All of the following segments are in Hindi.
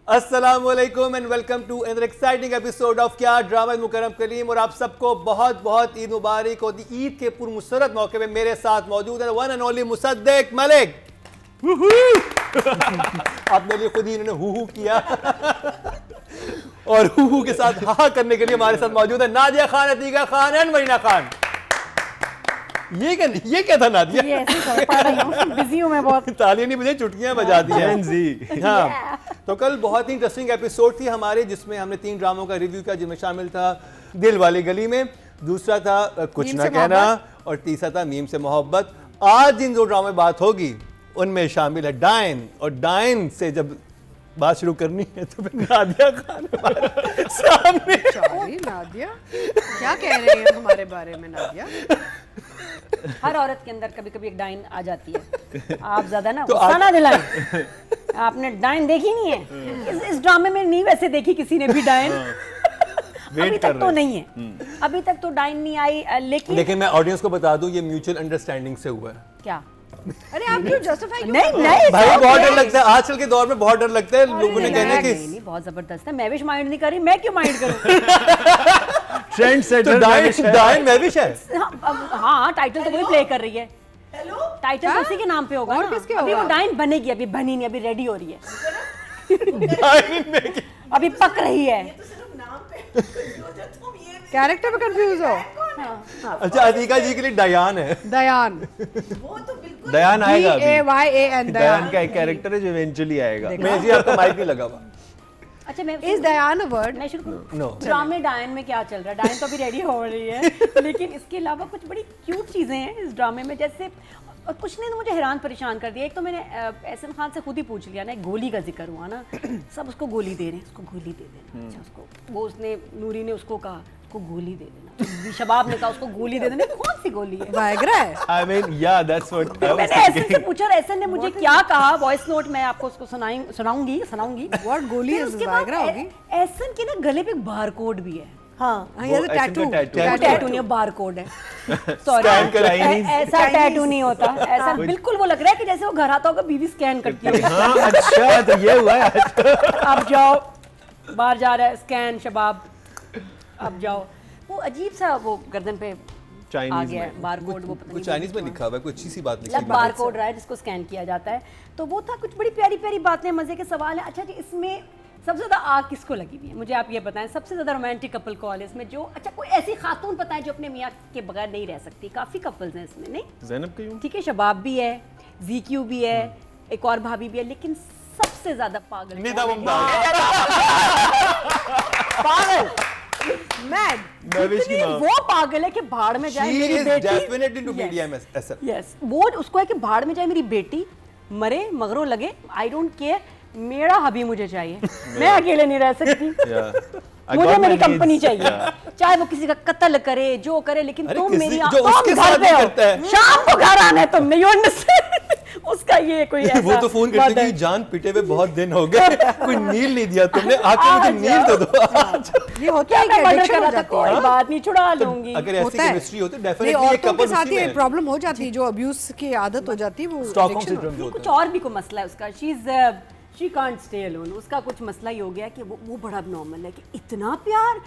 अस्सलामुअलैकुम and welcome to another exciting episode of Kya drama Mukarram Kaleem. और आप सबको बहुत बहुत ईद मुबारक हो। ईद के पुरमुसरत मौके पे मेरे साथ मौजूद है one and only Mossadegh Malik. आपने लिए खुद ही इन्होंने हु किया और हु के साथ हा करने के लिए हमारे साथ मौजूद है नादिया खान, अतीका खान एंड मरीना खान। ये क्या था नादिया? ये ऐसे कर पा रही हूँ, बिजी हूँ मैं बहुत। तालियां नहीं बजाई, चुटकियां बजा दी हैं जी। हाँ, तो कल बहुत ही इंटरेस्टिंग एपिसोड थी हमारे, जिसमें हमने 3 ड्रामों का रिव्यू किया, जिसमें शामिल था दिल वाली गली में, दूसरा था कुछ ना कहना और तीसरा था मीम से मोहब्बत। आज जिन 2 ड्रामों में बात होगी उनमें शामिल है डायन, और डायन से जब बात शुरू करनी है तो फिर नादिया खान सामने। सॉरी नादिया, क्या कह रहे हैं हमारे बारे में नादिया? हर औरत के अंदर कभी कभी एक डाइन आ जाती है। आप ज्यादा ना गुस्सा ना दिलाएं। आपने डाइन देखी नहीं है इस ड्रामे में, नहीं वैसे देखी किसी ने भी डाइन। अभी तक तो नहीं है, अभी तक तो डाइन नहीं आई। लेकिन मैं ऑडियंस को बता दूं, ये म्यूचुअल अंडरस्टैंडिंग से हुआ है। क्या? अरे आप क्यों जस्टिफाई क्यों? नहीं भाई बहुत डर लगता है, आजकल के दौर में बहुत डर लगता है लोगों ने कहने की। नहीं, बहुत जबरदस्त है। मैं भी माइंड नहीं कर रही, मैं क्यों माइंड करूं? ट्रेंड सेटर डायन मैविश है। हाँ, टाइटल तो वही प्ले कर रही है। टाइटल तो उसी के नाम पे होगा और ना। किसके अभी होगा? वो डाइन बनेगी, अभी बनी नहीं, अभी रेडी हो रही है। डायन में अभी पक रही है। कैरेक्टर पे कंफ्यूज हो? अच्छा, अतीका जी के लिए डयान है। दयान, दयान आएगा अभी। DAYAN, दयान का एक कैरेक्टर है जो इवेंचुअली आएगा। मैं जी आपका माइक नहीं लगा हुआ। अच्छा, मैं इज दयान अ वर्ड? मैं शुरू करूं? नो। ड्रामे डायन में क्या चल रहा है? डायन तो अभी रेडी हो रही है, लेकिन इसके अलावा कुछ बड़ी क्यूट चीजें हैं इस ड्रामे में। जैसे और कुछ ने तो मुझे हैरान परेशान कर दिया। एक तो मैंने एहसन खान से खुद ही पूछ लिया ना, एक गोली का जिक्र हुआ ना, सब उसको गोली दे रहे हैं, उसको गोली दे देना। अच्छा, उसको वो उसने नूरी ने उसको कहा उसको गोली दे देना, शबाब ने कहा उसको गोली दे देना। कौन सी गोली है? वायग्रा है। I mean, yeah, that's what I was मैंने एहसन से thinking. पूछा और एहसन ने मुझे क्या कहा, वॉइस नोट मैं आपको उसको सुनाऊंगी। What गोली फिर is उसके बाद वायग्रा होगी? एहसन के ना गले पे एक बार कोड भी है। हाँ, ये वो टैटू। ऐसे का tattoo। टैटू नहीं, बार कोड है। सॉरी, ऐसा टैटू नहीं होता। ऐसा बिल्कुल वो लग रहा है कि जैसे वो घर आता होगा, बीवी स्कैन करती है। हाँ, अच्छा, तो ये हुआ है। अब जाओ, बाहर जा रहा है, स्कैन शबाब, अब जाओ। वो अजीब सा वो गर्दन पे आ Chinese गया में। Bar code. वो पता कुछ नहीं चाइनीज में लिखा हुआ है, कोई अच्छी सी बात लिखी मतलब बार कोड रहा है जिसको स्कैन किया जाता है। तो वो था, कुछ बड़ी प्यारी प्यारी बातें, मजे के सवाल है। अच्छा जी, इसमें सबसे ज्यादा आग किसको लगी हुई है मुझे आप ये बताएं? सबसे ज्यादा रोमांटिक कपल कॉल है इसमें जो, अच्छा कोई ऐसी खातून बताएं जो अपने मियाँ के बगैर नहीं रह सकती? काफी कपल्स हैं इसमें, नहीं? ज़ैनब क्यों? ठीक है, शबाब भी है, ZQ भी है, एक और भाभी भी है, लेकिन सबसे ज्यादा पागल निदा कौन है? मुमताज। पागल मैड। मैविश की माँ। वो पागल है कि भाड़ में जाए She मेरी is बेटी। definitely to BDMS. यस, वो उसको है कि भाड़ में जाए मेरी बेटी, मरे मगरो लगे, आई डोंट केयर, मेरा हबी मुझे चाहिए। मैं अकेले नहीं रह सकती। Yeah. I मुझे got मेरी my कंपनी needs. चाहिए, Yeah. चाहे वो किसी का कत्ल करे, जो करे, लेकिन अरे तुम किसी- मेरी जो उसके तुम साथ घर भी पे हो, करता है। शाम को घर आना है तुमने, यू अंडरस्टैंड? उसका ये कोई ऐसा वो तो फोन करते कि जान पिटे हुए बहुत दिन हो गए, कोई नील नहीं दिया तुमने, आके मुझे नील दे दो। ये होता क्या है मैं कि मर्डर एडिक्शन कर हो रहा था, जाती है। कोई बात नहीं, छुड़ा लूंगी। अगर ऐसी होता है। केमिस्ट्री होती नहीं, डेफिनेटली ये औरतों के कपल साथ उसी ये में प्रॉब्लम हो जाती है, जो अब्यूज की आदत हो जाती है, वो स्टॉकहोम addiction सिंड्रोम जो नहीं, होता कुछ है। और भी कोई मसला है उसका। She can't stay alone. उसका कुछ मसला ही हो गया कि वो बड़ा नॉर्मल है कि इतना प्यार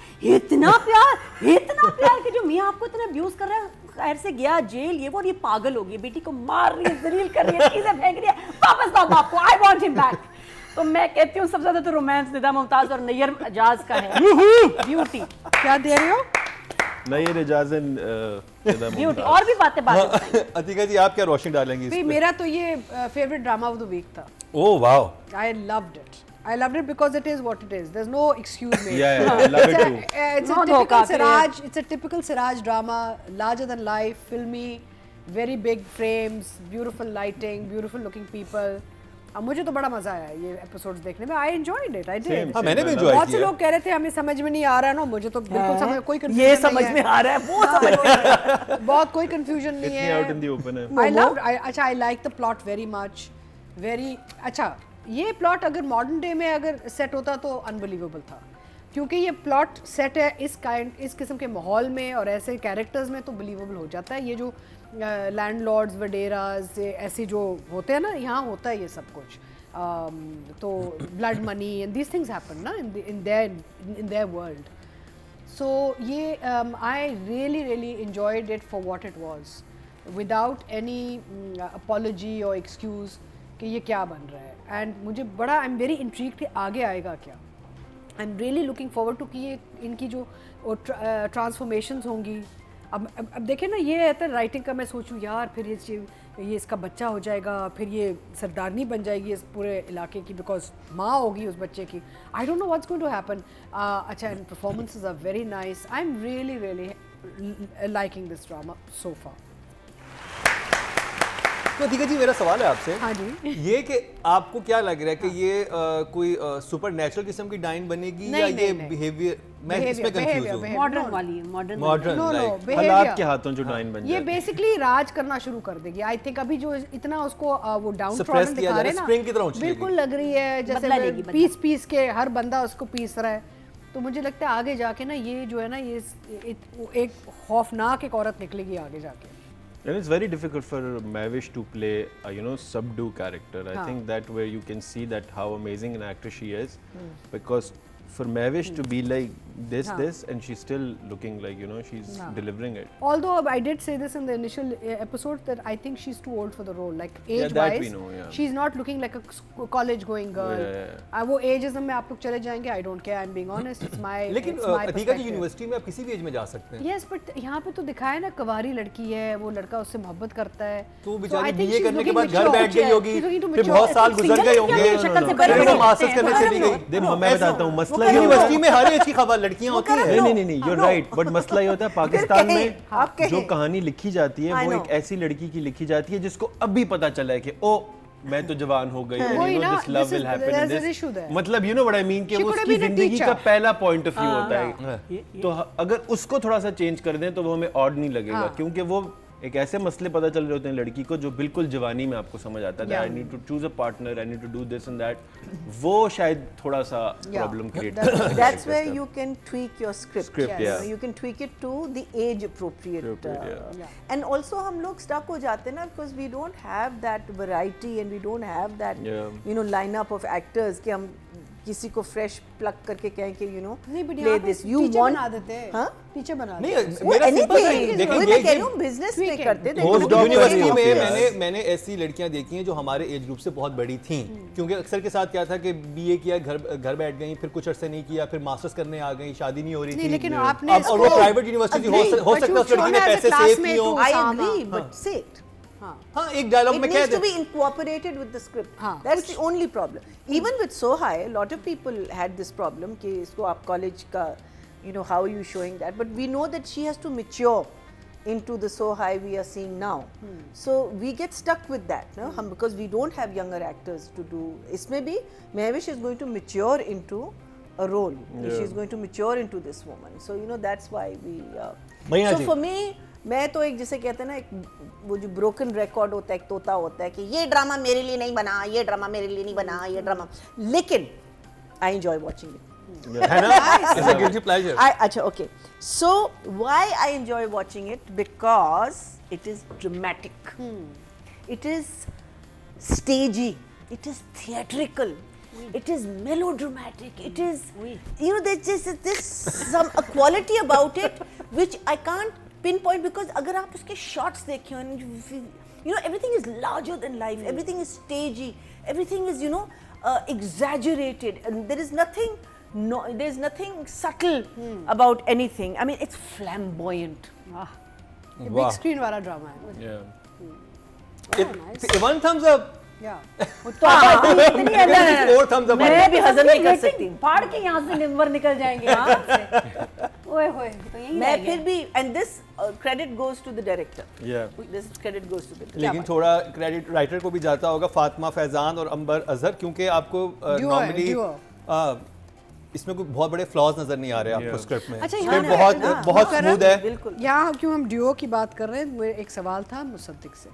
कि जो मियाँ आपको इतना अब्यूज कर रहा है, खैर से गया जेल, ये वो, और ये पागल हो गई, बेटी को मार रही है, जलील कर रही है, चीजें फेंक रही है, वापस दो बाप को, आई वांट हिम बैक। तो मैं कहती हूँ सबसे ज्यादा तो रोमांस निदा मुमताज और नैयर एजाज का है। ब्यूटी क्या दे रही हो? नहीं, ये रिजाजन ब्यूटी। और भी बातें बताएं। अतिका जी आप क्या रोशनी डालेंगी इस भाई पे? मेरा तो ये favourite drama of the week था। Oh wow, I loved it because it is what it is. There's no excuse made. Yeah, I love it too. It's No a dhoka, typical Siraj. It's a typical Siraj drama, larger than life, filmy, very big frames, beautiful lighting, beautiful looking people. अब मुझे तो बड़ा मजा आया ये एपिसोड्स देखने में। I enjoyed it. I did. हाँ मैंने भी एंजॉय बहुत से किया। लोग कह रहे थे हमें समझ में नहीं आ रहा ना, मुझे तो बिल्कुल समझ, कोई confusion ये नहीं समझ है। में आ रहा है, वो समझ में आ रहा है। बहुत कोई कंफ्यूजन नहीं इतनी आउट इन है। दी ओपन है। अच्छा, I like the plot very much, very अच्छा। ये प्लॉट अगर मॉडर्न डे में अगर सेट होता तो अनबिलीवेबल था, क्योंकि ये प्लॉट सेट है इस किस्म के माहौल में और ऐसे कैरेक्टर्स में, तो बिलीवेबल हो जाता है। ये जो लैंडलॉर्ड्स, वडेरास, ऐसे जो होते हैं ना, यहाँ होता है ये सब कुछ। तो blood money and these things happen ना in their world. So ये I really enjoyed it for what it was, without any apology or excuse कि ये क्या बन रहा है. And मुझे बड़ा I'm very intrigued कि आगे आएगा क्या. I'm really looking forward to कि ये इनकी जो ट्रांसफॉर्मेशंस होंगी. अब देखें ना, ये है तो राइटिंग का मैं सोचूं यार फिर ये इसका बच्चा हो जाएगा, फिर ये सरदारनी बन जाएगी इस पूरे इलाके की, बिकॉज माँ होगी उस बच्चे की. I don't know what's going to happen. अच्छा, and performances are very nice. I am really liking this drama so far. तो अतिका जी, मेरा सवाल है आपसे. हाँ जी. ये कि आपको क्या लग रहा है कि ये कोई सुपर नेचुरल किस्म की डाइन बनेगी या ये बिहेवियर? मैं इसमें कंफ्यूज हूं. मॉडर्न वाली, मॉडर्न मॉडर्न हालात के हाथों जो डाइन बन ये जाए. बेसिकली राज करना शुरू कर देगी. आई थिंक अभी जो इतना उसको वो डाउन Suppress ट्रॉडन किया दिखा जा रहे रहा है, हैं spring की तरह ना, उछलेगी. बिल्कुल लग रही है बदला लेगी, जैसे बदला. पीस के हर बंदा उसको पीस रहा है. तो मुझे लगता है आगे जाके ना ये जो है ना, ये एक खौफनाक एक औरत निकलेगी आगे जाके. And it's very difficult for Mavish to play a subdue character. I think that where you can see that how amazing an actor she is, because for Mavish to be like this and she's still looking like she's delivering it. Although I did say this in the initial episode that I think she's too old for the role, like age that wise we know, yeah. she's not looking like a college going girl. वो ageism में आप लोग चले जाएंगे. I don't care, I'm being honest. It's my लेकिन it's my Atika ji, perspective. University में आप किसी भी एज में जा सकते हैं. Yes, but यहाँ पे तो दिखाया ना, कवारी लड़की है, वो लड़का उससे मोहब्बत करता है. तो I बेचारी think बीए she's करने के looking बाद घर mature. बैठ गई होगी, She's looking to फिर mature. बहुत साल गुजर गए होंगे, शक्ल से फिर वो बड़ी मास्टर्स करने चली गई. देखो मैं बताता हूँ मसला ये होता यूनिवर्सिटी है. में हर एज की खबर लड़कियां होती हैं. नहीं, you're right. बट मसला ये होता है पाकिस्तान में आप कहें. जो कहानी लिखी जाती है I वो know. एक ऐसी लड़की की लिखी जाती है जिसको अभी पता चला है कि ओ मैं तो जवान हो गई. वही ना, this love this will is- happen there's in an this. issue there. मतलब you know what I mean कि She वो could have उसकी been a जिंदगी का teacher. पहला पॉइंट ऑफ व्यू होता है. तो अगर उसको थोड़ा सा चेंज कर दें तो वो हमें ऑड नहीं लगेगा, क्योंकि वो एक ऐसे मसले पता चल रहे होते हैं लड़की को जो बिल्कुल जवानी में आपको समझ आता है. I need to choose a partner, I need to do this and that. वो शायद थोड़ा सा problem create That's where you can tweak your script. Yes. Yeah. You can tweak it to the age appropriate. Appropriate, And also हम लोग stuck हो जाते हैं ना, because we don't have that variety and we don't have that lineup of actors कि हम किसी को फ्रेश प्लग करके कहें कि नहीं, but play यहाँ पे this. You टीचर want बना देते हैं. हाँ? टीचर बना नहीं, देते हैं. वो मेरा सिंपल सा anything. देखिए, वही ये मैं कह रही हूँ, बिजनेस में करते थे. Postdoc तो यूनिवर्सिटी Postdoc में yeah. मैंने ऐसी लड़कियां देखी हैं जो हमारे एज ग्रुप से बहुत बड़ी थीं, क्योंकि अक्सर के साथ क्या था कि बीए किया, घर बैठ गई, फिर कुछ अरसे नहीं किया, फिर मास्टर्स करने आ गई, शादी नहीं हो रही नहीं, थी. लेकिन आपने अब और वो प्राइवेट यूनिवर्सिटी हो But सकता है you उस लड़की shown ने as a पैसे सेव classmate किए हो. to I Osama. agree, but say it. हाँ, एक डायलॉग It में कह needs they. to be incorporated with the script. हाँ, That's the only problem. Even with Sohai, a lot of people had this problem कि इसको आप college का, how are you showing that? But we know that she has to mature into the Sohai we are seeing now. So we get stuck with that, no? Because we don't have younger actors to do. इसमें भी Mehwish is going to mature into a role. She's going to mature into this woman. So that's why we. मैया So जी. for me, मैं तो एक जिसे कहते हैं ना, एक वो जो ब्रोकन रिकॉर्ड होता है, एक तोता होता है कि ये ड्रामा मेरे लिए नहीं बना, ये ड्रामा मेरे लिए नहीं बना, ये ड्रामा, लेकिन आई एंजॉय वाचिंग इट. है ना? It's a guilty pleasure. अच्छा, okay. So why I enjoy watching it? Because it is dramatic. It is stagey. It is theatrical. It is melodramatic. It is, there's just this some a quality about it which I can't pinpoint, because अगर आप उसके shots देखें, everything is larger than life. Everything is stagey. Everything is exaggerated, and there is nothing. No, there's nothing subtle about anything. I mean, it's flamboyant. ये big screen वाला ड्रामा है. One thumbs up. Yeah. इतनी अलग Four thumbs up. मैं भी हजम नहीं कर सकती. फाड़ के यहाँ से नंबर निकल जाएंगे. ओए होए, तो यही मैं रह फिर गया. भी, and this credit goes to the director. Yeah. This credit goes to the director. लेकिन थोड़ा क्रेडिट राइटर को भी जाता होगा, फातिमा फैजान और अंबर अजहर, क्योंकि आपको नॉर्मली इसमें कोई बहुत बड़े फ्लॉज नजर नहीं आ रहे आपको स्क्रिप्ट में. अच्छा, स्क्रिप्ट यहाँ बहुत स्मूथ है. बिल्कुल. यहाँ क्यों हम ड्यूओ की बात कर रहे हैं, मेरा एक सवाल था मुसद्दिक से.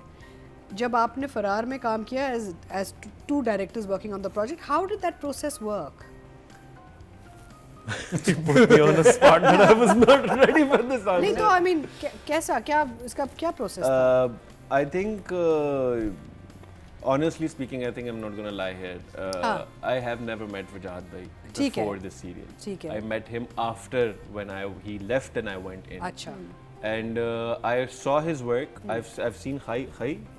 जब आपने फरार में काम किया as two directors working on the project, how did that process work? You put me on the spot that I was not ready for this answer. नहीं तो I mean कैसा, क्या इसका क्या process था? I think honestly speaking, I think I'm not gonna lie here. I have never met Wajahat bhai ठीक है। before this serial. ठीक है। I met him after when he left and I went in. अच्छा And I saw his work. I've seen Khai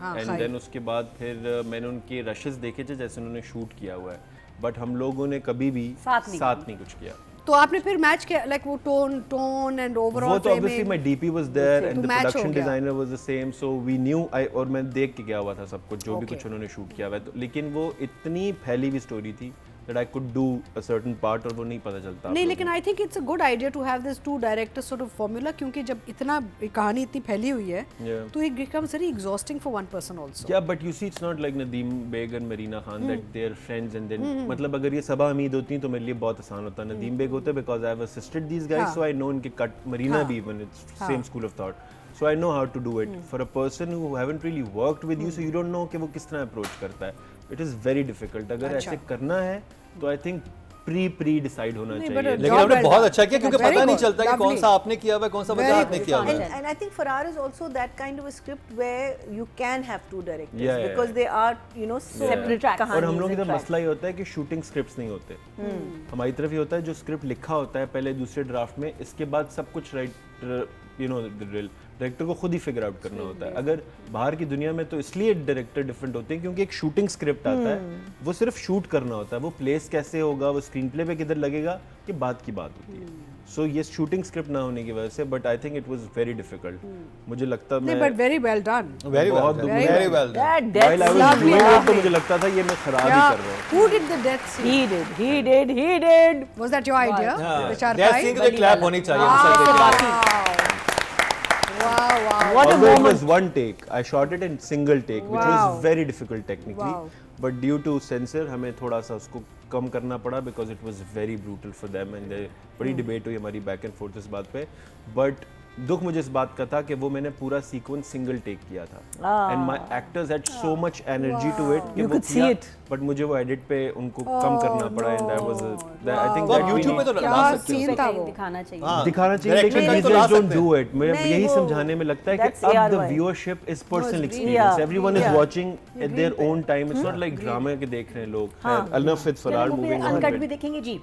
हाँ, and Khai। then उसके बाद फिर मैंने उनके rushes देखे थे जैसे उन्होंने shoot किया हुआ है. But हम लोगों ने कभी भी साथ नहीं कुछ किया. तो आपने फिर मैच किया लाइक वो टोन एंड ओवरऑल वो तो obviously my DP was there and the match हो production गया। designer was the same, so we knew और मैं देख के गया हुआ था सब कुछ जो भी Okay। कुछ उन्होंने शूट किया हुआ है, लेकिन वो इतनी फैली हुई स्टोरी थी that I could do a certain part और वो नहीं पता चलता. नहीं लेकिन I think it's a good idea to have this two directors sort of formula क्योंकि जब इतना कहानी इतनी फैली हुई है Yeah. तो it becomes very exhausting for one person also Yeah, but you see, it's not like Nadeem Beg and Marina Khan that they're friends and then मतलब अगर ये सबा हमीद होती तो मेरे लिए बहुत आसान होता. Nadeem Beg होते because I've assisted these guys, so I know इनके cut. Marina भी even it's same school of thought, so I know how to do it. For a person who haven't really worked with you, so you don't know कि वो किस तरह approach करता है. It is very difficult. अगर ऐसे करना है तो I think pre decide होना नहीं, चाहिए. but लेकिन Job आपने well बहुत done. अच्छा किया क्योंकि Very पता नहीं good, चलता कि कौन lovely. सा आपने किया हुआ है कौन सा Very वजाहत ने good, किया हुआ है. And I think Farrar is also that kind of a script where you can have two directors Yeah, yeah, because yeah. they are, you know, separate tracks. और हम लोग कहानियाँ इधर मसला ये होता है कि शूटिंग स्क्रिप्ट्स नहीं होते. हमारी तरफ ये होता है जो स्क्रिप्ट लिखा होता है पहले दूसरे ड्राफ्ट में, इसके बाद सब कुछ डायरेक्टर को खुद ही फिगर आउट करना होता है. अगर बाहर की दुनिया में तो इसलिए डायरेक्टर डिफरेंट होते हैं क्योंकि एक शूटिंग स्क्रिप्ट आता है, वो सिर्फ शूट करना होता है, वो प्लेस कैसे होगा, वो स्क्रीन प्ले पे किधर लगेगा, ये बात की बात होती है. सो ये शूटिंग स्क्रिप्ट ना होने की वजह से, but I think it was very difficult. मुझे लगता नहीं मैं but very well done very बहुत वेल दुख very well That while I was lovely, doing it तो lovely. मुझे लगता था ये मैं खराब ही कर रहा हूँ. who did the death scene he did. was that your idea the that's charpai scene के क्लैप होनी चाहिए सर के wow What a Although it moment. was one take, I shot it in single take, which Wow. was very difficult technically. Wow. But due to censor, हमें थोड़ा सा उसको कम करना पड़ा because it was very brutal for them and बड़ी debate हुई हमारी back and forth इस बात पे. But दुख मुझे इस बात का था कि वो मैंने पूरा सीक्वेंस सिंगल टेक किया था. And my actors had so much energy to it कि You वो could see किया, it. but मुझे वो edit पे उनको कम करना पड़ा and that was I think तो that आप we YouTube पे need- तो क्या ला सकते हो. scene था वो दिखाना चाहिए हाँ, दिखाना चाहिए director लेकिन का these तो ला guys don't सकते do हैं. it. मैं नहीं, यही वो- समझाने में लगता है That's कि अब the ARY. viewership is personal Was experience. Yeah. Everyone is Yeah. watching at their own time. It's not like drama के देख रहे हैं लोग. Enough with Farrar moving on. Uncut भी देखेंगे जी.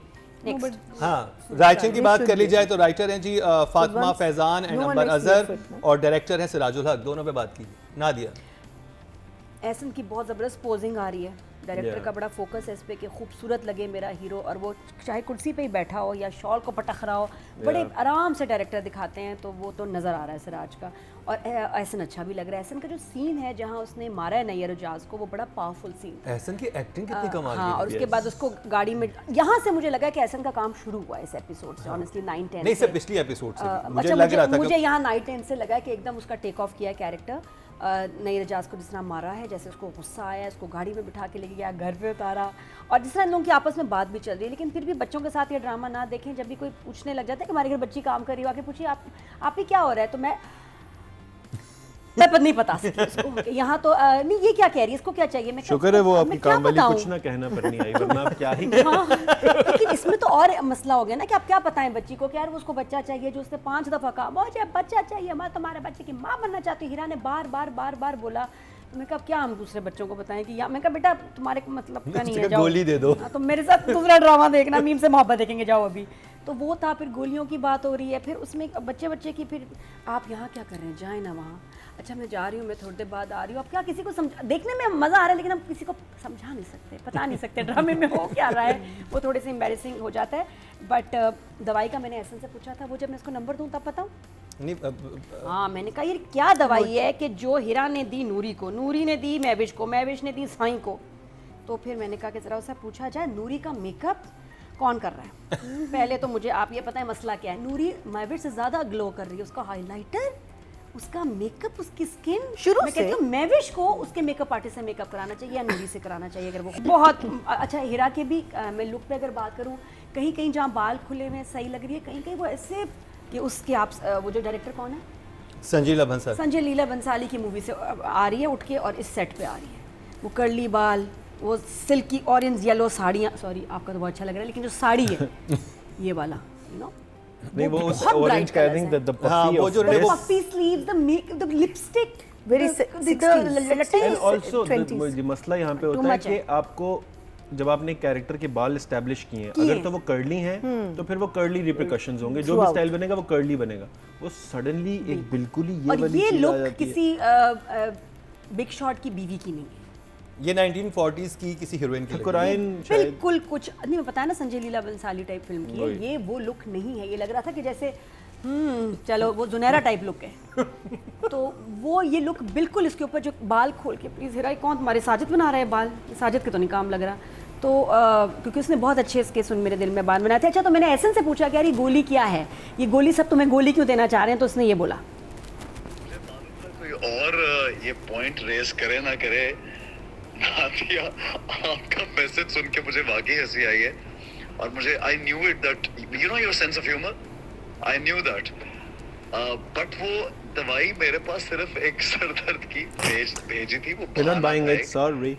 Next. हाँ राइटिंग की बात कर ली जाए तो राइटर हैं ji Fatima once- Faizan and no one Amber makes Azhar me fit, और डायरेक्टर हैं सिराजुल हक. दोनों पे बात की नादिया. एहसन की बहुत ज़बरदस्त पोजिंग आ रही है. Director Yeah. का बड़ा फोकस है इस पे कि खूबसूरत लगे मेरा हीरो और वो चाहे कुर्सी पे ही बैठा हो या शॉल को पटक रहा हो, बड़े आराम से डायरेक्टर दिखाते हैं, तो वो तो नज़र आ रहा है सिराज का. और एहसन अच्छा भी लग रहा है. एहसन का जो सीन है जहाँ उसने मारा है नैयर उजाज को, वो बड़ा पावरफुल सीन. एहसन की एक्टिंग कितनी कमाल हाँ, और की. उसके बाद उसको गाड़ी में, यहाँ से मुझे लगा कि एहसन का काम शुरू हुआ इस एपिसोड से. ऑनेस्टली 9-10 नहीं सर पिछली एपिसोड से भी. मुझे अच्छा लग रहा था मुझे कि यहाँ 9-10 से लगा कि एकदम उसका टेक ऑफ किया कैरेक्टर. नई रजाज को जिस तरह मारा है, जैसे उसको गुस्सा आया, उसको गाड़ी में बिठा के लेके गया, घर पे उतारा, और जिस तरह इन लोगों की आपस में बात भी चल रही है. लेकिन फिर भी बच्चों के साथ ये ड्रामा ना देखें. जब भी कोई पूछने लग जाता है कि हमारे घर बच्ची काम कर रही हो, आके पूछिए आप ही क्या हो रहा है, तो मैं नहीं बता सकती उसको. यहाँ तो नहीं, ये क्या कह रही है, इसको क्या चाहिए. मैं शुक्र है वो आपकी मैं क्या काम वाली बताऊं? कुछ ना कहना पर नहीं आई, वरना आप क्या ही हाँ, लेकिन इसमें तो और मसला हो गया ना कि आप क्या बताएं बच्ची को कि यार वो उसको बच्चा चाहिए, जो उसने 5 दफ़ा कहा मुझे बच्चा चाहिए, मैं तुम्हारे बच्चे की माँ बनना चाहती हूँ. हीरा ने बार बार बोला. तो मैं कहा क्या हम दूसरे बच्चों को बताएं कि या मैं कहा बेटा तुम्हारे मतलब का नहीं है, जाओ गोली दे दो. हाँ, तो मेरे साथ दूसरा ड्रामा देखना, मीम से मोहब्बत देखेंगे, जाओ अभी. तो वो था. फिर गोलियों की बात हो रही है, फिर उसमें बच्चे की, फिर आप यहाँ क्या कर रहे हैं, जाए ना वहाँ. अच्छा मैं जा रही हूँ, मैं थोड़ी देर बाद आ रही हूँ. अब क्या किसी को समझा, देखने में मज़ा आ रहा है लेकिन हम किसी को समझा नहीं सकते, बता नहीं सकते ड्रामे में हो क्या रहा है. वो थोड़े से एम्बैरेसिंग हो जाता है. बट दवाई का मैंने एहसन से पूछा था, वो जब मैं इसको नंबर दूँ तब बताऊँ. नहीं हाँ, मैंने कहा ये क्या दवाई है कि जो हीरा ने दी नूरी को, नूरी ने दी महविश को, महविश ने दी साईं को. तो फिर मैंने कहा कि ज़रा उससे पूछा जाए नूरी का मेकअप कौन कर रहा है. पहले तो मुझे आप ये पता है मसला क्या है. नूरी महविश से ज़्यादा ग्लो कर रही है, उसका हाइलाइटर, उसका मेकअप, उसकी स्किन. शुरू मैं से? कहती हूँ महविश को उसके मेकअप आर्टिस्ट से मेकअप कराना चाहिए या नूरी से कराना चाहिए. अगर वो बहुत अच्छा हीरा के भी मैं लुक पे अगर बात करूँ, कहीं जहाँ बाल खुले हुए सही लग रही है, कहीं वो ऐसे कि उसके आप वो जो डायरेक्टर कौन है, संजीला बंसल. संजय लीला बंसाली की मूवी से आ रही है उठ के और इस सेट पे आ रही है. वो कर्ली बाल, वो सिल्की ऑरेंज येलो साड़ियाँ, सॉरी आपका तो बहुत अच्छा लग रहा है, लेकिन जो साड़ी है ये वाला, यू नो, नहीं वो उस बहुत ऑरेंज bright का आई colours थिंक हैं. द हाँ, पफी वो जो ऑफ वो- puffy sleeves, the lipstick, very the 60s, and also 20s. मसला यहाँ पे Too होता है much कि है। आपको जब आपने कैरेक्टर के बाल एस्टैब्लिश किए हैं, अगर तो वो कर्ली हैं तो फिर वो कर्ली रिपरकशंस होंगे, जो भी Throughout. स्टाइल बनेगा वो कर्ली बनेगा। वो सडनली एक बिल्कुल ही ये और वाली ये चीज आ लुक जाती है। किसी बिग शॉट की बीवी की नहीं है। ये 1940s की किसी हीरोइन की लग रही है। कुराइन शायद बिल्कुल कुछ नहीं, मैं बताया ना संजय लीला बंसाली टाइप फिल्म की है, वही। ये वो लुक नहीं है। ये लग रहा था कि जैसे चलो वो जुनैरा टाइप लुक है। तो वो ये लुक बिल्कुल इसके ऊपर जो बाल खोल के, प्लीज हिरा कौन तुम्हारे साजिद बना रहा है बाल, साजिद के तो नहीं काम लग रहा। तो क्योंकि उसने बहुत अच्छे इसके सुन मेरे दिल में बात बनाए थे। अच्छा, तो मैंने एसन से पूछा कि यार ये गोली क्या है, ये गोली सब तुम्हें गोली क्यों देना चाह रहे हैं, तो उसने ये बोला कोई और ये पॉइंट रेस करे ना करे, नादिया आपका मैसेज सुन के मुझे वाकई हंसी आई है। और मुझे I knew it that you know your sense of humour, I knew that, but वो दवाई मेरे पास सिर्फ एक सर दर्द की भेजी थी, वो You're not buying it, sorry.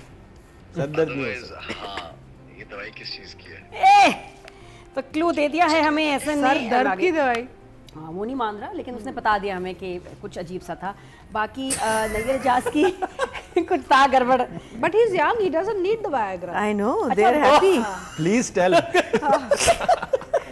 Sir दर्द नहीं हो Otherwise, सकता। हाँ, ये दवाई किस चीज की है? तो क्लू दे दिया है हमें एसन सर ने। दर्द की दवाई। हाँ, वो नहीं मान रहा, लेकिन उसने बता दिया हमें कि कुछ अजीब सा था। बाकी नैयर एजाज की कुछ था गड़बड़। But he's young, he doesn't need the Viagra. I know, they're happy. Please tell.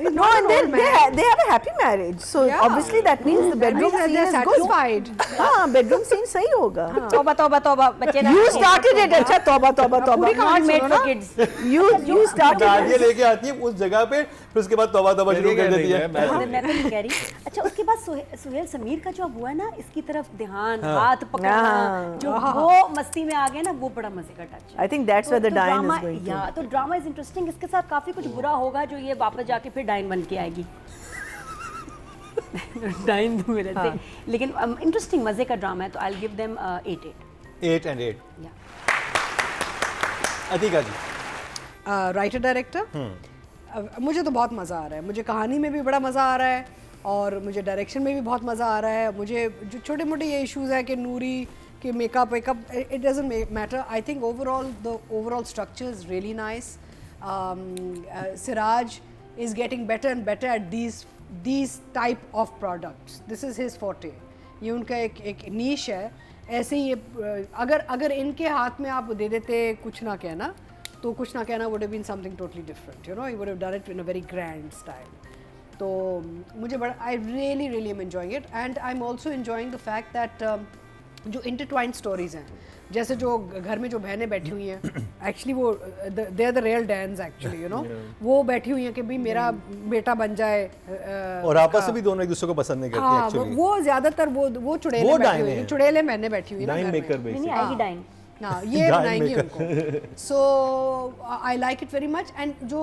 He's No, not and an old man. they have a happy marriage. So Yeah. obviously that means the bedroom They're scene is good. satisfied. हाँ, bedroom scene सही होगा. तौबा तौबा तौबा, बच्चे ना You started it, अच्छा तौबा तौबा तौबा. पूरी कहानी Not made सुनो for ना। kids। You started Nadia it. लेके आती है उस जगह पे, फिर उसके बाद तौबा तौबा शुरू कर देती है। मैं तो नहीं कह रही। अच्छा, उसके बाद सुहेल समीर का जो अब हुआ है ना, इसकी तरफ ध्यान, हाथ पकड़ना, हाँ। जो वो मस्ती में आ गया ना, वो बड़ा मजे का टच है। I think that's where the Diane is going to. या तो ड्रामा इज इंटरेस्टिंग। इसके साथ काफी कुछ बुरा होगा जो ये वापस जाके फिर डाइन बन के आएगी। डाइन तो मेरे से, लेकिन इंटरेस्टिंग मजे का ड्रामा है, तो आई गिव देम 8 8 and 8। या अतिका जी, राइटर डायरेक्टर, मुझे तो बहुत मज़ा आ रहा है। मुझे कहानी में भी बड़ा मज़ा आ रहा है और मुझे डायरेक्शन में भी बहुत मज़ा आ रहा है। मुझे जो छोटे मोटे ये इश्यूज़ है कि नूरी के makeup it doesn't matter. I think overall the overall structure is really nice. Siraj is getting better and better at these type of products. This is his forte. ये उनका एक नीश है। ऐसे ही ये अगर इनके हाथ में आप दे देते कुछ ना कहना, तो कुछ ना कहना would have been something totally different. You know, he would have done it in a very grand style. तो मुझे बड़ा I really am enjoying it, and I'm also enjoying the fact that जो intertwined stories हैं, जैसे जो घर में जो बहनें बैठी हुई हैं, एक्चुअली वो they are the real dons actually, you know, वो बैठी हुई हैं कि भाई मेरा बेटा बन जाए। और आपस में भी दोनों एक दूसरे को पसंद नहीं करती हाँ, एक्चुअली। वो ज्यादातर वो चुड़ैले वो बैठी डाइन हुई हैं। हैं, चुड़ैले बहनें बैठी हुई हैं ना Dime घर में। maker नहीं basically. आएगी डाइन। हाँ, ये Dime बनाएंगी maker. उनको। So I like it very much, and जो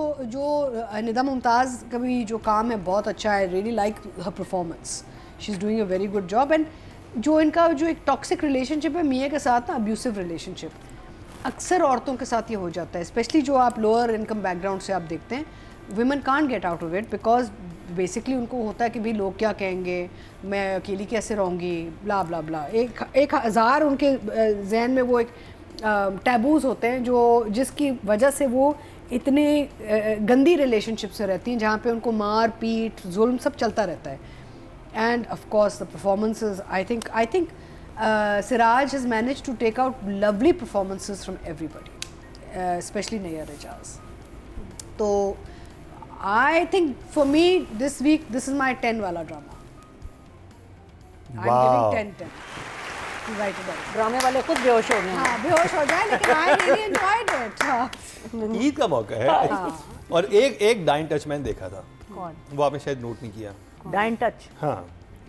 निदा मुमताज़ का भी जो काम है बहुत अच्छा है। Really like her performance, she is doing a very good job. And जो इनका जो एक टॉक्सिक रिलेशनशिप है मियाँ के साथ ना, अब्यूसिव रिलेशनशिप, अक्सर औरतों के साथ ये हो जाता है, स्पेशली जो आप लोअर इनकम बैकग्राउंड से आप देखते हैं। Women can't get out of it because basically उनको होता है कि भाई लोग क्या कहेंगे, मैं अकेली कैसे रहूँगी, ब्ला ब्ला ब्ला। एक हज़ार उनके जहन में वो एक टैबूज़ होते हैं जो जिसकी वजह से वो इतने गंदी रिलेशनशिप से रहती हैं जहाँ पे उनको मार पीट जुल्म सब चलता रहता है। End of course the performances, I think Siraj has managed to take out lovely performances from everybody, especially Nayar Ejaz. So I think for me this week this is my 10 wala drama. I'm Wow. giving 10. Right about it. ड्रामे वाले खुद बेहोश हो गए हैं। हाँ, बेहोश हो जाए, लेकिन I really enjoyed it. हाँ. ईद का मौका है। और एक डाइन टच मैंने देखा था, कौन? वो आपने शायद नोट नहीं किया। Dine touch. हाँ,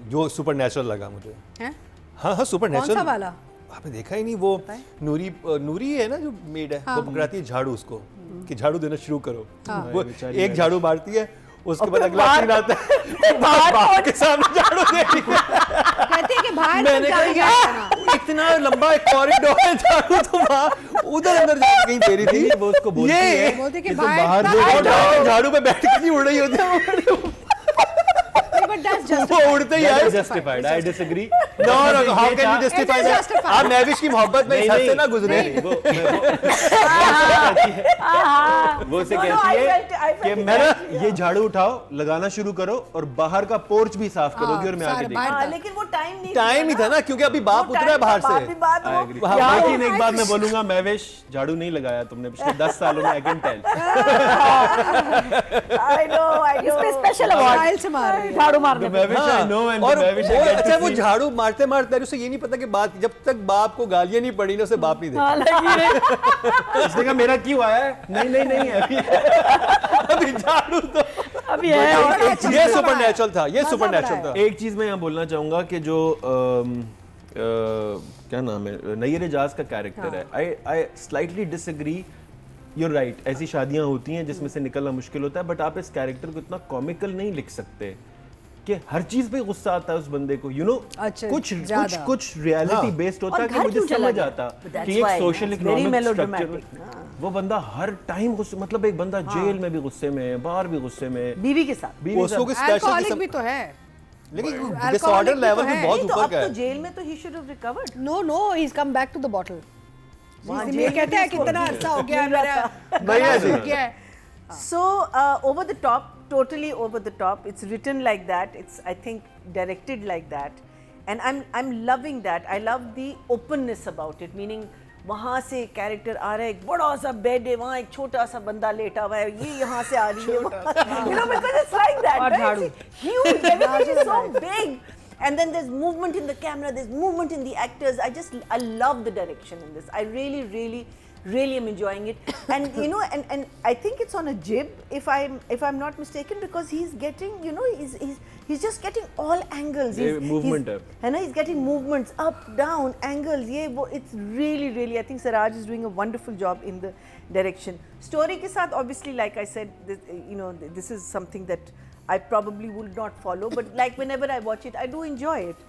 जो सुपर नेचुरल लगा मुझे। हैं? हाँ, सुपर कौन नेचुरल सा वाला? आपने देखा ही नहीं। वो नूरी है ना जो मेड है, वो पकड़ाती है झाड़ू उसको कि झाड़ू देना शुरू करो। वो बेचारी एक झाड़ू मारती है, उसके बाद फिर अगला बाहर- सीन आता है, बाहर के सामने झाड़ू दे रही है। कहते हैं कि बाहर मैंने तक कहा जाके यार इतना लंबा एक कॉरिडोर है, झाड़ू तो वहाँ उधर अंदर जाके कहीं दे रही थी। वो उसको बोलती ये है बोलते कि कि तुम बाहर बाहर तक वो झाड़ू पे बैठ के नहीं उड़ रही होती है, but that's just वो उड़ते ही That है। is justified. I disagree. No no, how can you justify It is that? justified. आप मैविश की मोहब्बत में इस हद से ना गुजरे। वो उसे No, no, कहती I है felt- I कि felt मैं ना exactly, ये झाड़ू उठाओ, लगाना शुरू करो और बाहर का पोर्च भी साफ करोगी और मैं आके सारे देखूंगा। बाहर हाँ, लेकिन वो टाइम नहीं टाइम ही था ना, क्योंकि अभी बाप वो उतरा है time बाहर था, बाप से। भी बात I वो- agree. हाँ, लेकिन एक बात मैं बोलूंगा, महवेश झाड़ू नहीं लगाया तुमने पिछले 10 सालों में, I can tell. I know. इस पे स्पेशल अवार्ड स्टाइल से मार रही है। झाड़ू मारने पे। महवेश आई नो एंड और महवेश वो I get to अच्छा वो see- झाड़ू मारते मारते उसे ये नहीं पता कि बात, जब तक बाप को गालियां नहीं पड़ी ना उसे बाप नहीं देखा। हाँ, लगी रही। उसने कहा मेरा क्यों आया है? नहीं है अभी। अभी झाड़ू तो अभी है और ये सुपर नेचुरल था, ये सुपर नेचुरल था। एक चीज मैं यहाँ बोलना चाहूंगा कि जो क्या नाम है, नैयर एजाज का कैरेक्टर है, आई स्लाइटली डिसएग्री। यूर राइट, ऐसी शादियां होती हैं जिसमें से निकलना मुश्किल होता है, बट आप इस कैरेक्टर को इतना कॉमिकल नहीं लिख सकते कि हर चीज पे गुस्सा आता है उस बंदे को, यू नो। अच्छा, कुछ ज्यादा। कुछ रियलिटी बेस्ड होता और है कि घर मुझे क्यों चला समझ गया? आता But that's कि एक why, social it's very economic melodramatic, structure, वो बंदा हर टाइम गुस्से, मतलब एक बंदा जेल में भी गुस्से में है, बाहर भी गुस्से में है, बीवी के साथ। बीवी उसको साथ- कोई स्पेशल अल्कोहलिक किस्म, भी तो है। लेकिन Alcoholic डिसऑर्डर भी लेवल तो भी है। बहुत नहीं तो ऊपर अब का तो है। जेल में तो he should have recovered. No he is come back to the bottle. वहाँ ये जेल कहते में हैं भी कितना इसको अरसा हो गया है मिल रहा मेरा था। भैया जी। क्या है? So over the top, totally over the top. It's written like that. It's I think directed like that, and I'm loving that. I love the openness about it. Meaning वहाँ से कैरेक्टर आ रहा है, एक बड़ा सा बेड है, वहाँ एक छोटा सा बंदा लेटा हुआ है, ये यहाँ से आ रही है, you know, because it's like that. और right? झाड़ू। It's huge. Everything is so big. And then there's movement in the camera, there's movement in the actors. I love the direction in this. I really am enjoying it. And you know, and I think it's on a jib, if I'm not mistaken, because he's getting, you know, he's just getting all angles. ये movement है। है ना, he's getting movements up, down, angles. ये वो, it's really, I think Siraj is doing a wonderful job in the direction. Story के साथ, obviously, like I said, this is something that I probably would not follow, but like whenever I watch it, I do enjoy it.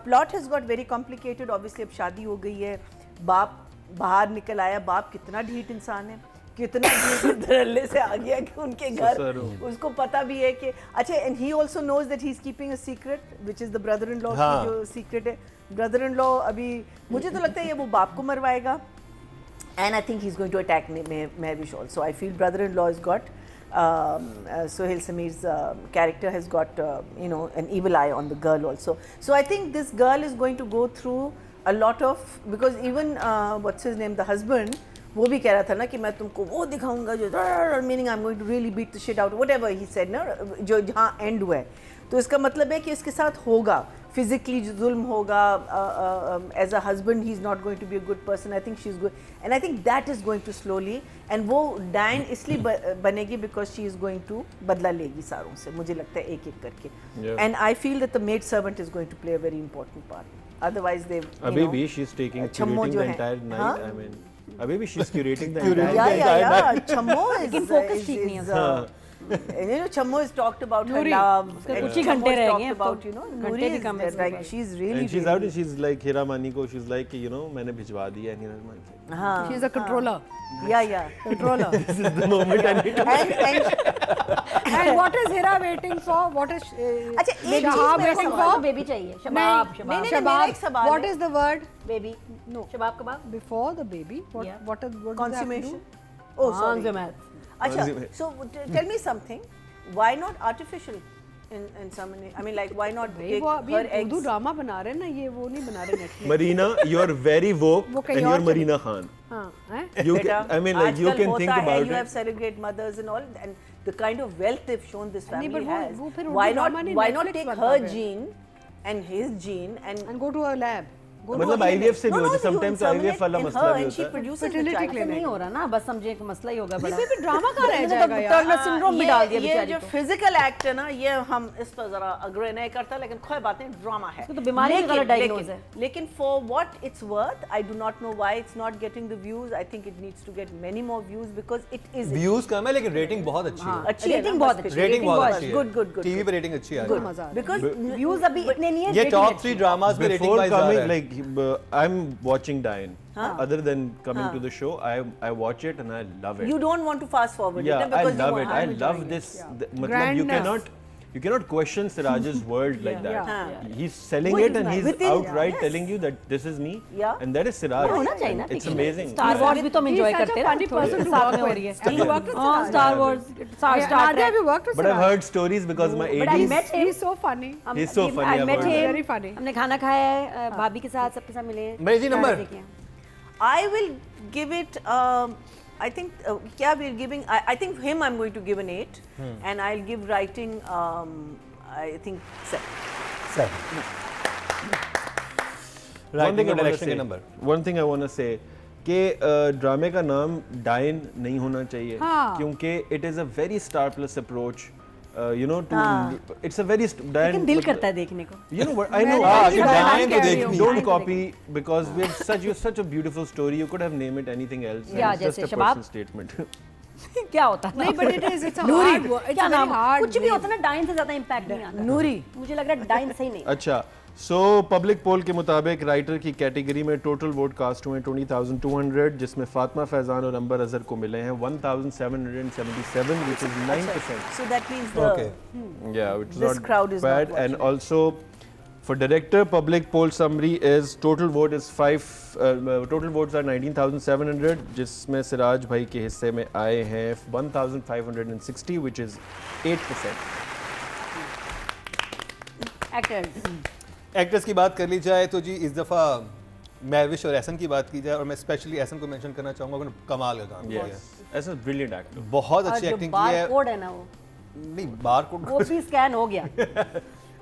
Plot has got very complicated. Obviously, अब शादी हो गई है, बाप बाहर निकल आया, बाप कितना ढीठ इंसान है, कितना ढीठ धड़ल्ले से आ गया कि उनके घर उसको पता भी है कि अच्छा, and he also knows that he's keeping a secret, which is the brother-in-law की जो secret है. Brother-in-law अभी मुझे तो लगता है ये वो बाप को मरवाएगा, and I think he's going to attack Mehwish also. I feel brother-in-law has got Sohail Sameer's character has got you know, an evil eye on the girl also. So I think this girl is going to go through a lot of, because even what's his name, the husband, वो भी कह रहा था ना कि मैं तुमको वो दिखाऊंगा जो, meaning I'm going to really beat the shit out, whatever he said ना, जो जहाँ end हुआ है, तो इसका मतलब है कि इसके साथ होगा physically जुल्म होगा, as a husband he's not going to be a good person. I think she's good, and I think that is going to slowly, and वो Diane इसलिए बनेगी because she is going to बदला लेगी सारों से, मुझे लगता है एक एक करके. Yeah. And I feel that the maid servant is going to play a very important part. Otherwise they, अभी भी she's taking छम्मो curating जो the है, entire night. हाँ? I mean, अभी भी she's curating the entire yeah, Chammo is, लेकिन focus ठीक नहीं है you know, Chammo has talked about her Nuri, love, उसके and कुछ ही Chammo घंटे has रह talked गए हैं, about, तो you know, घंटे Nuri भी is कम है there, like इसमें। she's really, and she's really out and she's like Hira Mani ko, she's like, you know, मैंने भिजवा दिया, and Hira Mani said, हाँ, She's a controller. yeah. Controller. this is the moment I need to and And what is Hira waiting for? What is अच्छा, एक चीज Shahab मेरा waiting सवाल for? बेबी चाहिए, नहीं, शबाब नहीं, शबाब नहीं, मेरा एक सवाल What है. is the word? Baby, no शबाब कबाब, Before the baby? What Yeah. what does what consummation. Oh, sorry. consummate. अच्छा, so tell me something. Why not artificial in some? I mean, like, why not भाई take वो अभी her उर्दू eggs? ड्रामा बना रहे हैं ना, ये वो नहीं बना रहे Netflix. Marina, you're very woke वो and कहीं you're और चली- Marina Khan. हाँ, हैं? You बेटा, can, I mean, like, you आजकल can think होता है, about you have it. surrogate mothers and all, and the kind of wealth they've shown this नहीं, family but वो- has. वो फिर Why उर्दू not? ड्रामा नहीं, Why not Netflix take बनता her है। gene and his gene and And go to a lab. Go to मतलब a IVF से भी No, होता है, no, you sometimes inseminate IVF वाला in मसला her भी and she होता है. produces the Fertility child. clinic. नहीं हो रहा ना, बस समझे एक मसला ही होगा बड़ा। ये भी ड्रामा का रह जाएगा यार. टर्नर सिंड्रोम भी डाल दिया ये बेचारी जो को। फिजिकल एक्ट है ना, ये हम इस पर जरा अग्रह नहीं करता, लेकिन कोई बात नहीं, ड्रामा है. इसको तो बीमारी की गलत diagnose है। लेकिन for what it's worth, I do not know why it's not getting the views. I think it needs to get many more views because it is views कम है लेकिन रेटिंग बहुत अच्छी है, अच्छी है Rating ना, बहुत बस अच्छी फिर। रेटिंग बहुत अच्छी है, Good. टीवी पे रेटिंग अच्छी है. मजा आ रहा है. Because व्यूज अभी इतने नहीं है, ये rating टॉप अच्छी 3 है। ड्रामास में रेटिंग Before वाइज आ coming, रहा है. like, I'm watching Diane. Other than coming to the show, I watch it and I love it. you don't want to fast forward Yeah, it, I because you love want it. I love this. मतलब you Grandness. cannot. You cannot question Siraj's world like that. Yeah. He's selling What it is and nice? he's Within- outright yes. telling you that this is me, Yeah. and that is Siraj. होना चाहिए ना It's amazing. स्टार वॉर्स भी तो हम एंजॉय He's such करते a हैं funny person to साथ work में हो with. रही है Have you worked with हाँ Siraj? Star Wars star Nadia, have star you worked with But I've Siraj? heard stories because my But I ADs. met him. He's so funny. He's so funny, I I've met heard him. Very funny. हमने खाना खाया है भाभी के साथ सबके साथ मिले हैं मेरी जी नंबर। देखिए। I will give it. I think. Yeah, we're giving. I think him. I'm going to give an 8, and I'll give writing. I think 7. 7 One thing I want to direction के say. Number. One thing I want to say कि ड्रामे का नाम डाइन नहीं होना चाहिए हाँ। क्योंकि it is a very star plus approach. You know, to it's a very लेकिन दिल करता है देखने को You know what? I know. हाँ, कि डाइन तो देखनी Don't copy because we have such a beautiful story. You could have named it anything else. Yeah, It's just जैसे a शबाब। personal statement. क्या होता है नहीं, but it is. It's a Noori hard work. It's क्या a very नाम hard कुछ भी name. होता है ना डाइन से ज्यादा इम्पैक्ट नहीं आता Noori. मुझे लग रहा है डाइन सही नहीं अच्छा सो पब्लिक पोल के मुताबिक राइटर की कैटेगरी में टोटल वोट कास्ट हुए 20,200 जिसमें फातिमा फैजान और अंबर अजहर को मिले हैं 1,777 which is 9%. So that means the. Okay. Yeah, which is This not crowd is not bad. And watching. also for director, public poll summary is total vote is total votes are 19,700 जिसमें सिराज भाई के हिस्से में आए हैं 1,560 which is 8%. एक्टर्स एक्टर्स की बात कर ली जाए तो जी इस दफ़ा महविश और एहसन की बात की जाए और मैं स्पेशली एहसन को मेंशन करना चाहूँगा उन्होंने कमाल का काम किया है। Yes, as a brilliant actor. बहुत और अच्छी जो एक्टिंग की है। बार कोड है ना वो नहीं बार कोड वो भी स्कैन हो गया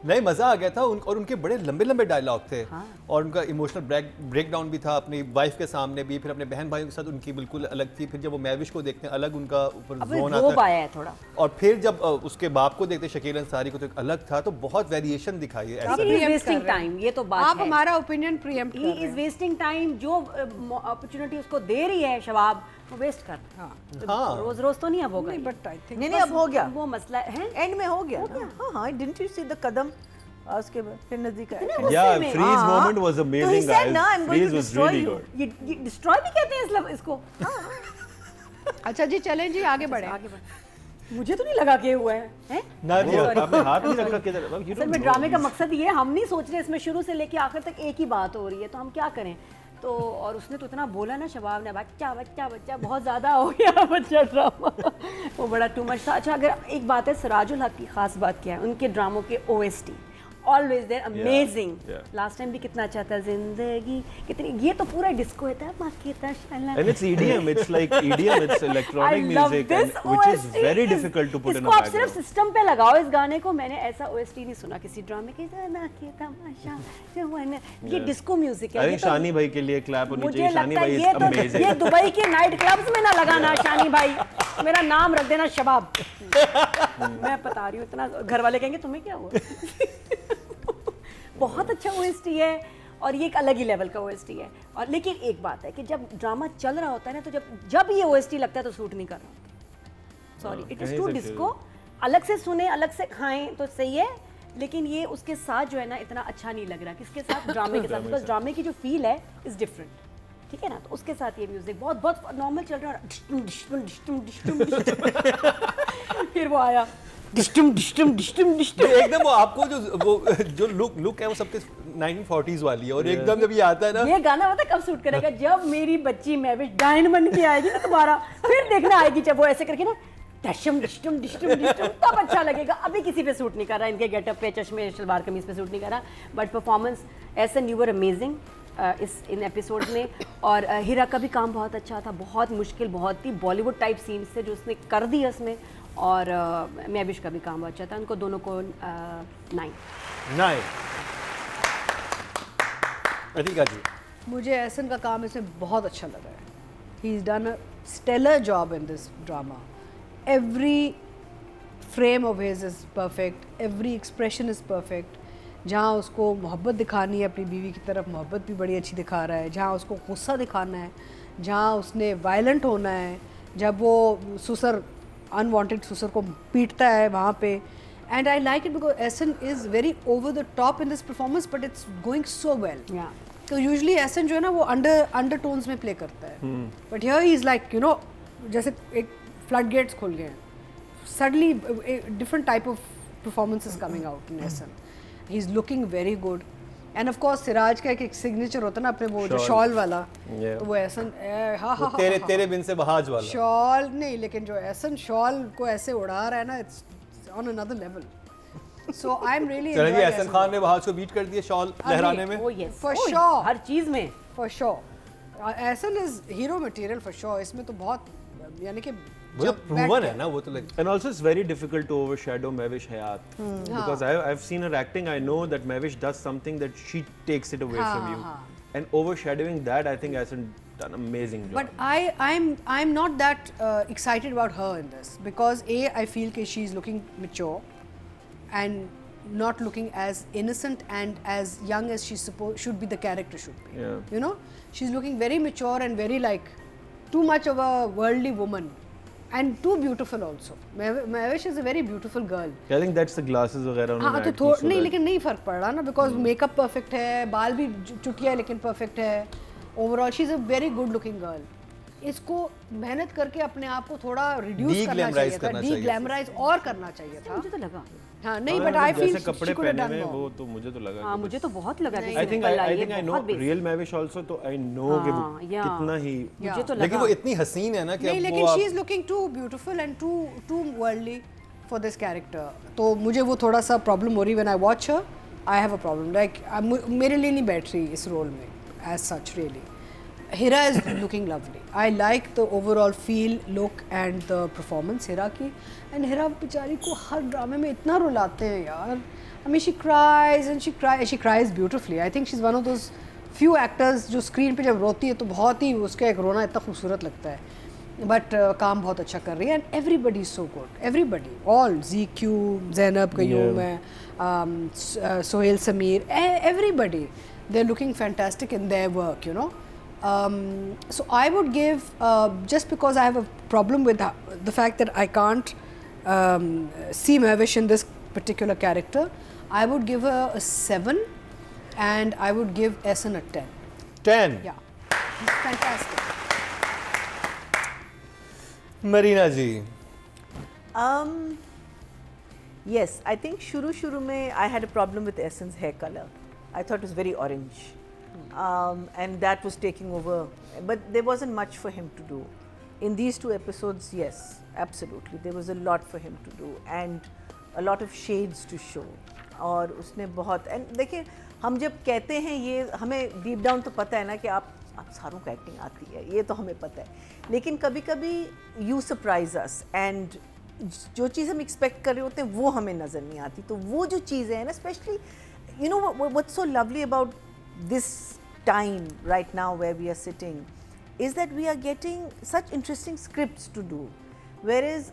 नहीं मजा आ गया था और उनके बड़े लंबे लंबे डायलॉग थे हाँ। और उनका इमोशनल ब्रेक डाउन भी था अपनी वाइफ के सामने भी फिर अपने बहन भाइयों के साथ उनकी बिल्कुल अलग थी फिर जब वो महविश को देखते हैं अलग उनका ऊपर अब जोन रोब आता है आया है थोड़ा और फिर जब उसके बाप को देखते शकील अंसारी को तो एक अलग था तो बहुत वेरिएशन दिखाई है ऐसा ही इज preempt वेस्टिंग कर रहे हैं। टाइम ये तो बात आप है हमारा opinion pre-empt he is wasting time जो अपॉर्चुनिटी उसको दे रही है शबाब वो वेस्ट कर हाँ। रोज रोज तो नहीं अब होगा बट आई थिंक नहीं अब हो गया. वो मसला है एंड में हो गया. हाँ हाँ. Didn't you see the कदम? उसके बाद फिर नजदीक आया. Yeah, में। Freeze हाँ। moment was तो he amazing, said, guys. "No, I'm going to Freeze was destroy really you." good. ये डिस्ट्रॉय भी कहते हैं इसको अच्छा जी चलें जी आगे बढ़े आगे बढ़ मुझे तो नहीं लगा कि ये हुआ है हैं? ना जी वो आपने हाथ नहीं रखा किधर? You असल don't में know ड्रामे का these. मकसद ये है हम नहीं सोच रहे इसमें शुरू से लेके आखिर तक एक ही बात हो रही है तो हम क्या करें तो और उसने तो इतना बोला ना शबाब ने बच्चा बच्चा बच्चा बहुत ज़्यादा हो गया बच्चा ड्रामा वो बड़ा टू मच था। अच्छा अगर एक बात है सिराजुल हक की खास बात क्या है उनके ड्रामों के OST always they're amazing yeah. Last time भी कितना अच्छा था जिंदगी कितनी ये तो पूरा डिस्को है था बाकी था And it's EDM. It's like EDM. It's electronic music, and, which is very difficult to put in a इसको आप सिर्फ background. सिस्टम पे लगाओ इस गाने को मैंने ऐसा OST नहीं सुना किसी ड्रामे के ना के तमाशा जवाना ये डिस्को म्यूजिक है I ये think तो- शानी भाई के लिए clap होनी मुझे चाहिए. शानी लगता है भाई ये is तो amazing. ये दुबई के नाइट क्लब्स में ना लगाना शानी भाई मेरा नाम रख देना शबाब मैं बता रही हूँ इतना घर वाले कहेंगे तुम्हें क्या हुआ बहुत अच्छा OST है और ये एक अलग ही लेवल का OST है और लेकिन एक बात है कि जब ड्रामा चल रहा होता है ना तो जब ये OST लगता है तो सूट नहीं कर रहा होता सॉरी इट इज कहीं टू से डिस्को अलग से सुने अलग से खाएं तो सही है लेकिन ये उसके साथ जो है ना इतना अच्छा नहीं लग रहा किसके साथ ड्रामे के साथ बिकॉज ड्रामे की जो फील है इज डिफरेंट ठीक है ना तो उसके साथ ये म्यूजिक बहुत बहुत नॉर्मल चल रहा है और डिस्टुम डिस्टुम डिस्टुम डिस्टुम डिस्टुम फिर वो आया डिस्टुम डिस्टुम डिस्टुम डिस्टुम एकदम वो आपको जो लुक है वो सबके 1940s वाली है और एकदम जब ये आता है ना ये गाना पता है कब सूट करेगा जब मेरी बच्ची महविश डायन बन के आएगी ना दोबारा फिर देखना आएगी जब वो ऐसे करके ना डशम डिस्टुम डिस्टुम डिस्टुम तब अच्छा लगेगा अभी किसी पे सूट नहीं कर रहा इनके गेटअप पे चश्मे शलवार कमीज पे सूट नहीं कर रहा but performance Ehsan you were amazing in episode में और हीरा का भी काम बहुत अच्छा था बहुत मुश्किल बहुत ही बॉलीवुड टाइप सीन्स थे जो उसने कर दिया उसमें और महविश का भी काम बहुत अच्छा था उनको दोनों को 9 अतिका जी मुझे एहसन का काम इसमें बहुत अच्छा लगा है he is done a stellar job in this drama every frame of his is perfect every expression is perfect जहाँ उसको मोहब्बत दिखानी है अपनी बीवी की तरफ मोहब्बत भी बड़ी अच्छी दिखा रहा है जहाँ उसको गुस्सा दिखाना है जहाँ उसने वायलेंट होना है जब वो ससुर अनवांटेड ससुर को पीटता है वहाँ पे and I like it because Ehsan is very over the top in this performance but it's going so well तो यूजली एहसन जो है ना वो अंडर टोन्स में प्ले करता है but here he is like you know जैसे एक फ्लड गेट्स खुल गए हैं suddenly different type of performance is coming out in Ehsan. He's looking very good. And of course Siraj का एक सिग्नेचर होता है ना अपने वो जो शॉल वाला, तो वो एहसन हाँ तेरे बिन से बहाज वाला शॉल नहीं, लेकिन जो एहसन शॉल को ऐसे उड़ा रहा है ना, it's on another level. So I'm really चलिए enjoying एहसन खान ने बहाज को बीट कर दिया शॉल लहराने में। Oh yes, For oh, sure. हर चीज में For sure. Ehsan is hero material for sure. इसमें तो बहुत यानी कि वो तो प्रूवन है ना, वो तो like And also it's very difficult to overshadow Mehwish Hayat because I've seen her acting. I know that Mehwish does something that she takes it away from you, and overshadowing that, I think Ehsan done an amazing job. But I'm not that excited about her in this because I feel that she's looking mature and not looking as innocent and as young as she should be. The character should be. Yeah. You know, she's looking very mature and very like too much of a worldly woman. And too beautiful also. Mehwish is a very beautiful girl. I think that's the glasses वगैरह हाँ उन्होंने तो नहीं, लेकिन नहीं फर्क पड़ रहा ना, बिकॉज मेकअप परफेक्ट है, बाल भी चुटिया है लेकिन परफेक्ट है. Overall she is a very good looking girl. इसको मेहनत करके अपने आप को थोड़ा रिड्यूस करना चाहिए था, डी ग्लैमराइज और करना चाहिए था. मुझे तो लगा हाँ नहीं, बट आई फील जैसे कपड़े पहने में वो तो मुझे तो लगा. हाँ मुझे तो बहुत लगा. I think I know real Mehwish also, तो I know कि कितना ही. मुझे तो लेकिन लगा वो इतनी हसीन है ना कि नहीं, अब लेकिन वो she is looking too beautiful and too worldly for this character. तो मुझे वो थोड़ा सा प्रॉब्लम हो रही when I watch her. I have a problem like मेरे लिए नहीं बैठ रही इस रोल में as such. Really Hira is looking lovely. I like the overall feel, look and the performance Hira की. And Hira बेचारी को हर ड्रामे में इतना रुलाते हैं यार. I mean she cries and she cries beautifully. I think she's one of those few actors जो स्क्रीन पे जब रोती है तो बहुत ही उसका एक रोना इतना खूबसूरत लगता है. बट काम बहुत अच्छा कर रही है. And everybody is so good. Everybody, all ZQ, Zainab Qayyum है, Sohail Sameer, everybody they are looking fantastic in their work, you know. So I would give, just because I have a problem with the fact that I can't see Mehwish in this particular character, I would give her a 7 and I would give Ehsan a 10. 10. Yeah, he's fantastic. Marina ji. Yes, I think शुरू में I had a problem with Ehsan's hair color. I thought it was very orange. And that was taking over, but there wasn't much for him to do. In these 2 episodes, yes, absolutely, there was a lot for him to do and a lot of shades to show. और उसने बहुत, and देखिए हम जब कहते हैं ये हमें डीप डाउन तो पता है ना कि आप सारों को एक्टिंग आती है, ये तो हमें पता है, लेकिन कभी कभी यू सरप्राइज अस एंड जो चीज़ हम एक्सपेक्ट कर रहे होते हैं वो हमें नज़र नहीं आती. तो वो जो चीज़ें हैं ना, specially you know what's so lovely about this time right now where we are sitting is that we are getting such interesting scripts to do, whereas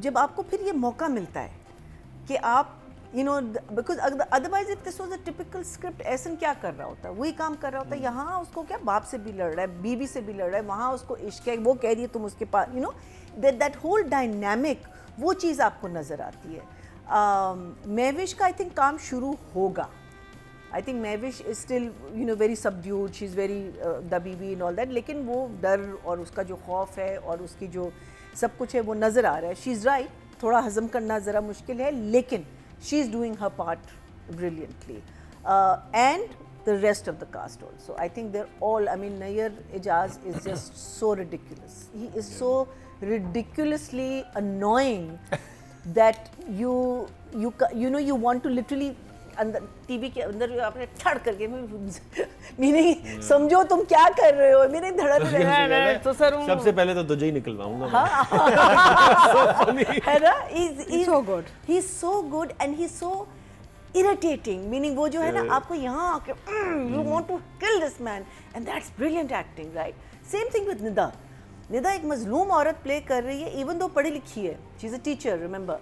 जब आपको फिर ये मौका मिलता है कि आप you know, because otherwise if this was a typical script, ऐसन क्या कर रहा होता है, वही काम कर रहा होता है. यहाँ उसको क्या बाप से भी लड़ रहा है, बीवी से भी लड़ रहा है, वहाँ उसको इश्क है, वो कह रही है तुम उसके पास, you know, that whole dynamic, वो चीज़ आपको नज़र आती है. Mehwish का I think काम शुरू होगा. I think Mehwish is still, you know, very subdued. She's very dabibi and all that. लेकिन वो डर और उसका जो खौफ है और उसकी जो सब कुछ है वो नज़र आ रहा है. She's right. थोड़ा हज़म करना ज़रा मुश्किल है, लेकिन she's doing her part brilliantly. And the rest of the cast also. I think they're all. I mean, Nayyar Ijaz is just so ridiculous. He is so ridiculously annoying that you know you want to literally. अंदर टीवी के अंदर आपने ठड़ करके मीनिंग समझो तुम क्या कर रहे हो, मेरे धड़क रहे हैं तो सर सबसे पहले तो तुझे ही निकलवाऊंगा. है ना. He's so good. He's so good and he's so irritating. Meaning वो जो है ना आपको यहाँ आके you want to kill this man and that's brilliant acting, right? Same thing with Nida. Nida एक मजलूम औरत प्ले कर रही है, even though पढ़ी लिखी है. She's a teacher, remember.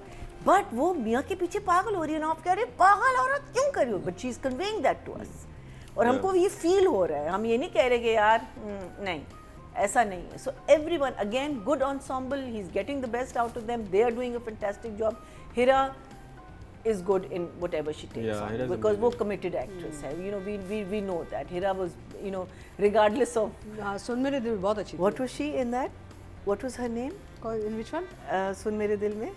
But वो मियाँ के पीछे पागल हो रही है ना. आप कह रहे पागल औरत क्यों कर रही हो, but she is conveying that to us. और हमको ये फील हो रहा है, हम ये नहीं कह रहे कि यार नहीं ऐसा नहीं है. So everyone again good ensemble, he is getting the best out of them, they are doing a fantastic job. Hira is good in whatever she takes on, because वो committed actress है. You know, we know that Hira was, you know, regardless of. सुन मेरे दिल बहुत अच्छी. What was she in that? What was her name? In which one? सुन मेरे दिल में.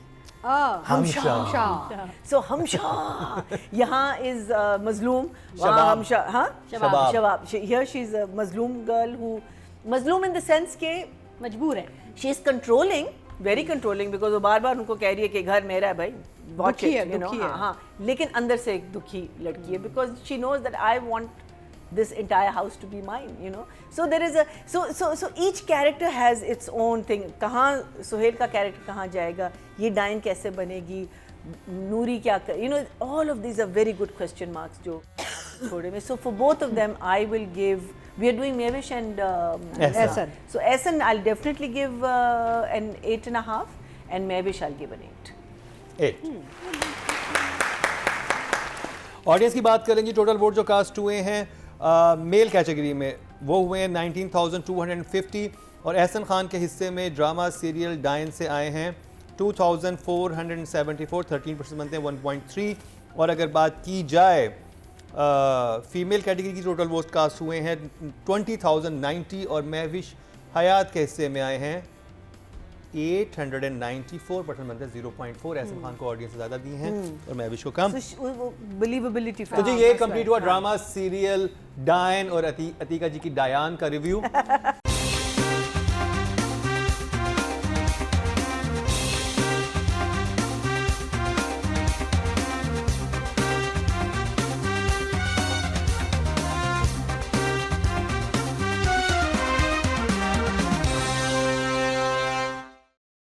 हमशा So Hamsha, यहाँ is Mazloom, Shabab. Hamsha, huh? Shabab. Shabab. Here she's a Mazloom girl who, Mazloom in the sense के मजबूर है. she is controlling, very controlling because वो बार-बार उनको कह रही है कि घर मेरा है भाई, watch दुखी it, है, you know, दुखी है. हाँ, लेकिन अंदर से एक दुखी लड़की है because she knows that I want this entire house to be mine, you know. So there is a so each character has its own thing. कहाँ सुहेल का character कहाँ जाएगा, ये डायन कैसे बनेगी, नूरी क्या कर, you know, all of these are very good question marks जो छोड़े में. So for both of them I will give. We are doing Mevish and Ehsan. So Ehsan I'll definitely give an 8.5 and Mevish I'll give an 8. 8 audience की बात करेंगे. टोटल वोट जो कास्ट हुए हैं मेल कैटेगरी में वो हुए हैं 19,250 और एहसन खान के हिस्से में ड्रामा सीरियल डायन से आए हैं 2,474, 13% बनते हैं 1.3. और अगर बात की जाए फीमेल कैटेगरी की टोटल वोट कास्ट हुए हैं 20,090 और महविश हयात के हिस्से में आए हैं 894% बनते हैं 0.4. एहसन खान को ऑडियंस से ज़्यादा दी हैं और महविश को कम. So believability. तो जी ये कंप्लीट हुआ ड्रामा सीरियल डायन और अतीका जी की डायान का रिव्यू.